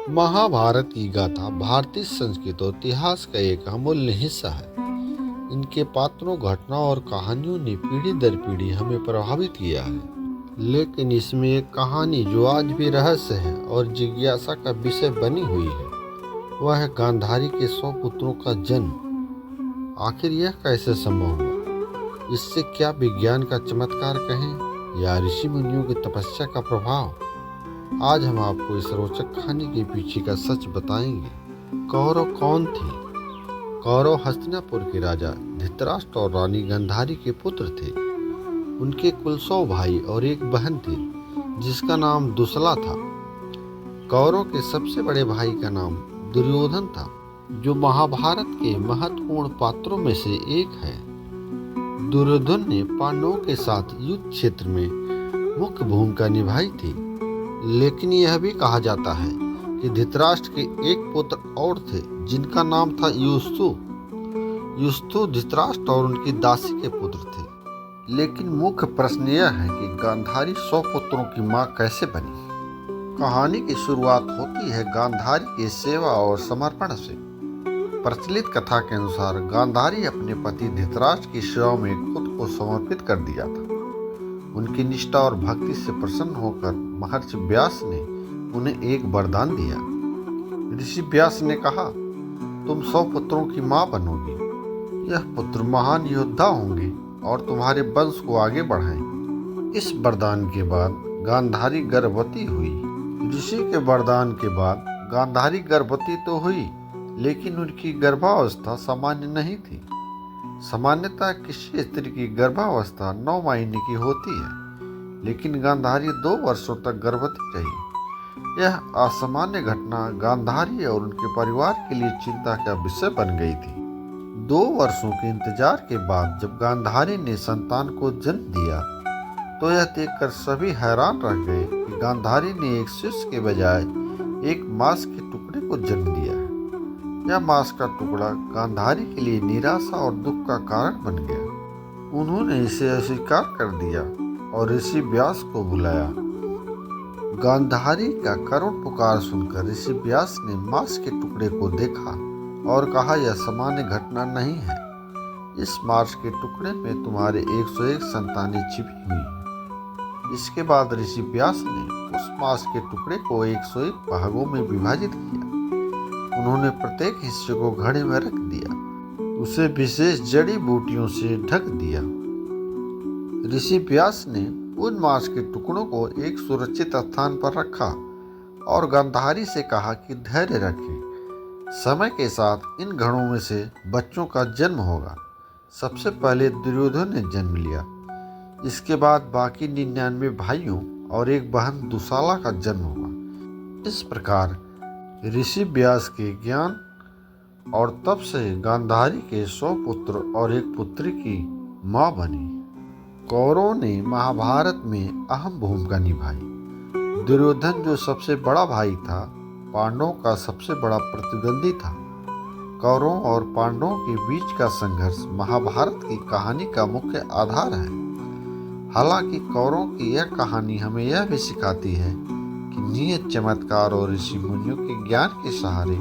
महाभारत की गाथा भारतीय संस्कृति और इतिहास का एक अमूल्य हिस्सा है। इनके पात्रों, घटनाओं और कहानियों ने पीढ़ी दर पीढ़ी हमें प्रभावित किया है। लेकिन इसमें एक कहानी जो आज भी रहस्य है और जिज्ञासा का विषय बनी हुई है, वह है गांधारी के 100 पुत्रों का जन्म। आखिर यह कैसे संभव हुआ? इससे क्या विज्ञान का चमत्कार कहें या ऋषि मुनियों की तपस्या का प्रभाव? आज हम आपको इस रोचक कहानी के पीछे का सच बताएंगे। कौरव कौन थे? कौरव हस्तिनापुर के राजा धृतराष्ट्र और रानी गांधारी के पुत्र थे। उनके कुल 100 भाई और एक बहन थी जिसका नाम दुसला था। कौरव के सबसे बड़े भाई का नाम दुर्योधन था, जो महाभारत के महत्वपूर्ण पात्रों में से एक है। दुर्योधन ने पांडवों के साथ युद्ध क्षेत्र में मुख्य भूमिका निभाई थी। लेकिन यह भी कहा जाता है कि धृतराष्ट्र के एक पुत्र और थे जिनका नाम था युधिष्ठिर। युधिष्ठिर धृतराष्ट्र और उनकी दासी के पुत्र थे। लेकिन मुख्य प्रश्न यह है कि गांधारी 100 पुत्रों की मां कैसे बनी। कहानी की शुरुआत होती है गांधारी के सेवा और समर्पण से। प्रचलित कथा के अनुसार गांधारी अपने पति धृतराष्ट्र की सेवा में खुद को समर्पित कर दिया था। उनकी निष्ठा और भक्ति से प्रसन्न होकर महर्षि व्यास ने उन्हें एक वरदान दिया। ऋषि व्यास ने कहा, तुम 100 पुत्रों की मां बनोगी। यह पुत्र महान योद्धा होंगे और तुम्हारे वंश को आगे बढ़ाएंगे। इस वरदान के बाद गांधारी गर्भवती हुई। ऋषि के वरदान के बाद गांधारी गर्भवती तो हुई, लेकिन उनकी गर्भावस्था सामान्य नहीं थी। सामान्यतः किसी स्त्री की गर्भावस्था 9 महीने की होती है, लेकिन गांधारी 2 वर्षों तक गर्भवती रही। यह असामान्य घटना गांधारी और उनके परिवार के लिए चिंता का विषय बन गई थी। 2 वर्षों के इंतजार के बाद जब गांधारी ने संतान को जन्म दिया, तो यह देखकर सभी हैरान रह गए कि गांधारी ने एक शिशु के बजाय एक मांस के टुकड़े को जन्म दिया है। यह मांस का टुकड़ा गांधारी के लिए निराशा और दुख का कारण बन गया। उन्होंने इसे अस्वीकार कर दिया और ऋषि व्यास को बुलाया। गांधारी का करुण पुकार सुनकर ऋषि व्यास ने मांस के टुकड़े को देखा और कहा, यह सामान्य घटना नहीं है। इस मांस के टुकड़े में तुम्हारे 101 संतानें छिपी हुई हैं। इसके बाद ऋषि व्यास ने उस मांस के टुकड़े को 101 भागों में विभाजित किया। उन्होंने प्रत्येक हिस्से को घड़े में रख दिया, उसे विशेष जड़ी बूटियों से ढक दिया। ऋषि व्यास ने उन मांस के टुकड़ों को एक सुरक्षित स्थान पर रखा और गांधारी से कहा कि धैर्य रखें। समय के साथ इन घड़ों में से बच्चों का जन्म होगा। सबसे पहले दुर्योधन ने जन्म लिया। इसके बाद बाकी 99 भाइयों और एक बहन दुशाला का जन्म हुआ। इस प्रकार ऋषि व्यास के ज्ञान और तप से गांधारी के 100 पुत्र और एक पुत्री की मां बनी। कौरवों ने महाभारत में अहम भूमिका निभाई। दुर्योधन, जो सबसे बड़ा भाई था, पांडवों का सबसे बड़ा प्रतिद्वंदी था। कौरवों और पांडवों के बीच का संघर्ष महाभारत की कहानी का मुख्य आधार है। हालांकि कौरवों की यह कहानी हमें यह भी सिखाती है कि नियत, चमत्कार और ऋषि मुनियों के ज्ञान के सहारे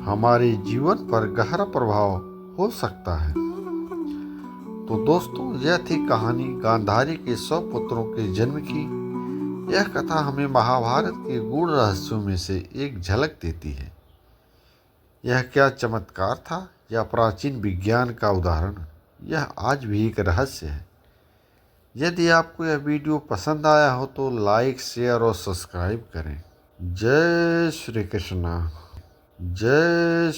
हमारे जीवन पर गहरा प्रभाव हो सकता है। तो दोस्तों, यह थी कहानी गांधारी के 100 पुत्रों के जन्म की। यह कथा हमें महाभारत के गूढ़ रहस्यों में से एक झलक देती है। यह क्या चमत्कार था या प्राचीन विज्ञान का उदाहरण, यह आज भी एक रहस्य है। यदि आपको यह वीडियो पसंद आया हो तो लाइक, शेयर और सब्सक्राइब करें। जय श्री कृष्णा। जय